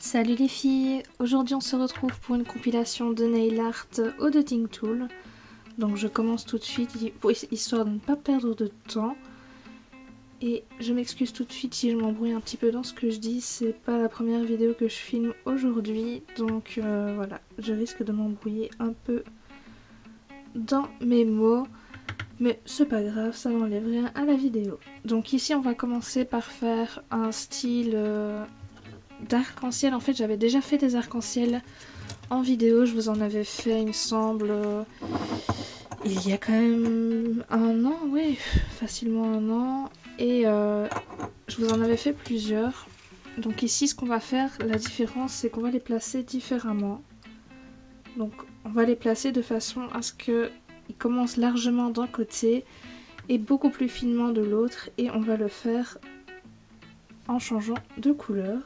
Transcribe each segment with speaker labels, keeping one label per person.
Speaker 1: Salut les filles, aujourd'hui on se retrouve pour une compilation de nail art au Dotting Tool. Donc je commence tout de suite, histoire de ne pas perdre de temps. Et je m'excuse tout de suite si je m'embrouille un petit peu dans ce que je dis, c'est pas la première vidéo que je filme aujourd'hui. Donc voilà, je risque de m'embrouiller un peu dans mes mots. Mais c'est pas grave, ça n'enlève rien à la vidéo. Donc ici on va commencer par faire un style d'arc-en-ciel. En fait j'avais déjà fait des arcs-en-ciel en vidéo, je vous en avais fait il me semble il y a quand même un an, oui, facilement un an. Et je vous en avais fait plusieurs. Donc ici ce qu'on va faire, la différence c'est qu'on va les placer différemment. Donc on va les placer de façon à ce qu'ils commencent largement d'un côté et beaucoup plus finement de l'autre, et on va le faire en changeant de couleur.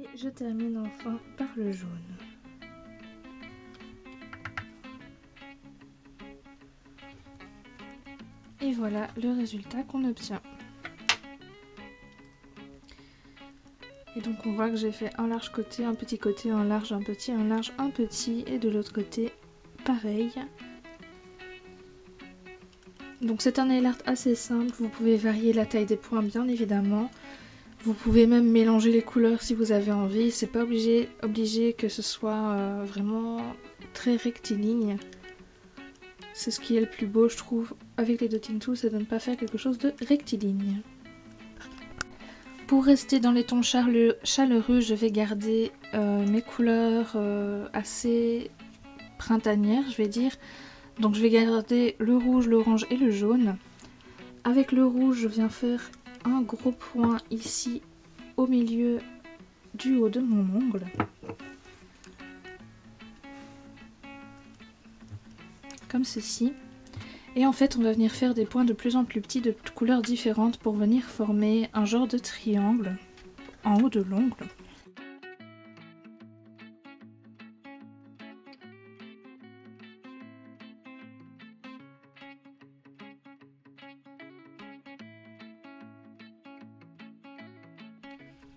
Speaker 1: Et je termine enfin par le jaune. Et voilà le résultat qu'on obtient. Et donc on voit que j'ai fait un large côté, un petit, un large, un large, un petit, et de l'autre côté pareil. Donc c'est un nail art assez simple, vous pouvez varier la taille des points bien évidemment. Vous pouvez même mélanger les couleurs si vous avez envie, c'est pas obligé que ce soit vraiment très rectiligne. C'est ce qui est le plus beau je trouve avec les Dotting Tools, c'est de ne pas faire quelque chose de rectiligne. Pour rester dans les tons chaleureux, je vais garder mes couleurs assez printanières, je vais dire. Donc je vais garder le rouge, l'orange et le jaune. Avec le rouge, je viens faire un gros point ici au milieu du haut de mon ongle. Comme ceci. Et en fait, on va venir faire des points de plus en plus petits de couleurs différentes pour venir former un genre de triangle en haut de l'ongle.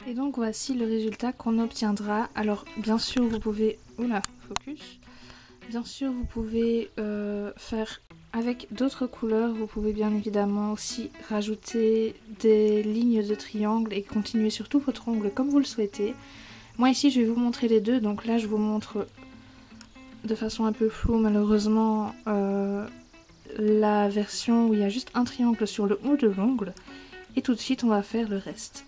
Speaker 1: Et donc voici le résultat qu'on obtiendra. Alors bien sûr vous pouvez... Oula, focus. Bien sûr vous pouvez faire avec d'autres couleurs. Vous pouvez bien évidemment aussi rajouter des lignes de triangle et continuer sur tout votre ongle comme vous le souhaitez. Moi ici je vais vous montrer les deux. Donc là je vous montre de façon un peu floue malheureusement la version où il y a juste un triangle sur le haut de l'ongle. Et tout de suite on va faire le reste.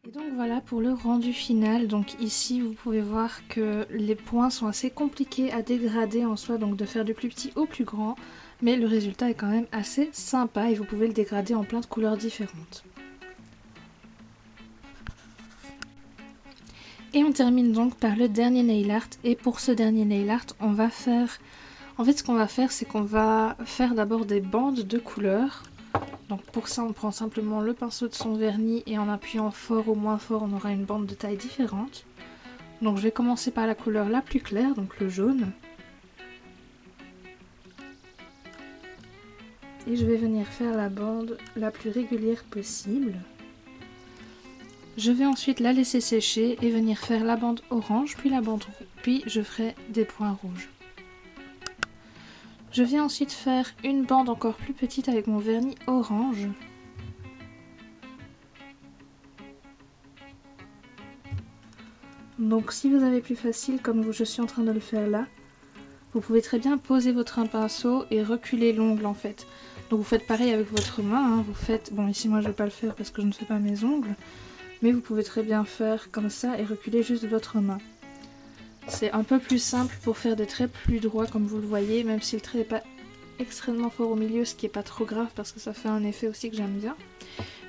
Speaker 1: Et donc voilà pour le rendu final. Donc ici vous pouvez voir que les points sont assez compliqués à dégrader en soi, donc de faire du plus petit au plus grand, mais le résultat est quand même assez sympa et vous pouvez le dégrader en plein de couleurs différentes. Et on termine donc par le dernier nail art, et pour ce dernier nail art on va faire... En fait ce qu'on va faire c'est qu'on va faire d'abord des bandes de couleurs. Donc pour ça on prend simplement le pinceau de son vernis et en appuyant fort ou moins fort on aura une bande de taille différente. Donc je vais commencer par la couleur la plus claire, donc le jaune. Et je vais venir faire la bande la plus régulière possible. Je vais ensuite la laisser sécher et venir faire la bande orange, puis la bande rouge, puis je ferai des points rouges. Je vais ensuite faire une bande encore plus petite avec mon vernis orange. Donc si vous avez plus facile, comme je suis en train de le faire là, vous pouvez très bien poser votre pinceau et reculer l'ongle en fait. Donc vous faites pareil avec votre main, hein. Vous faites, bon ici moi je vais pas le faire parce que je ne fais pas mes ongles, mais vous pouvez très bien faire comme ça et reculer juste votre main. C'est un peu plus simple pour faire des traits plus droits comme vous le voyez, même si le trait n'est pas extrêmement fort au milieu, ce qui n'est pas trop grave parce que ça fait un effet aussi que j'aime bien.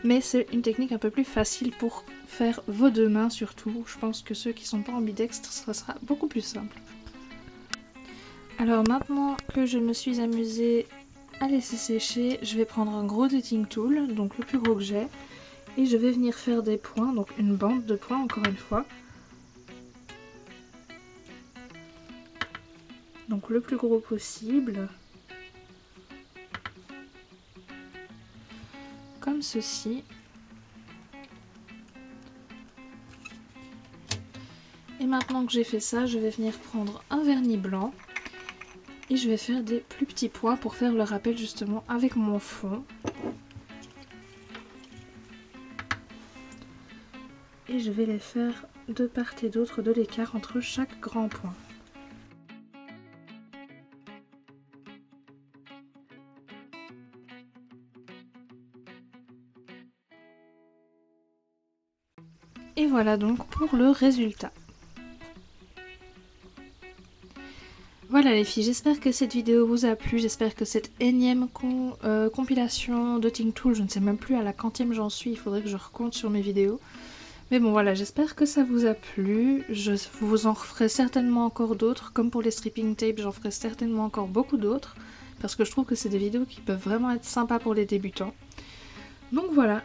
Speaker 1: Mais c'est une technique un peu plus facile pour faire vos deux mains surtout. Je pense que ceux qui sont pas ambidextres, ça sera beaucoup plus simple. Alors maintenant que je me suis amusée à laisser sécher, je vais prendre un gros dotting tool, donc le plus gros que j'ai, et je vais venir faire des points, donc une bande de points encore une fois. Donc le plus gros possible. Comme ceci. Et maintenant que j'ai fait ça, je vais venir prendre un vernis blanc et je vais faire des plus petits points pour faire le rappel justement avec mon fond. Et je vais les faire de part et d'autre de l'écart entre chaque grand point. Et voilà donc pour le résultat. Voilà les filles, j'espère que cette vidéo vous a plu, j'espère que cette énième compilation Dotting Tool, je ne sais même plus à la quantième j'en suis, il faudrait que je recompte sur mes vidéos. Mais bon voilà, j'espère que ça vous a plu, je vous en referai certainement encore d'autres, comme pour les stripping tapes, j'en ferai certainement encore beaucoup d'autres, parce que je trouve que c'est des vidéos qui peuvent vraiment être sympas pour les débutants. Donc voilà,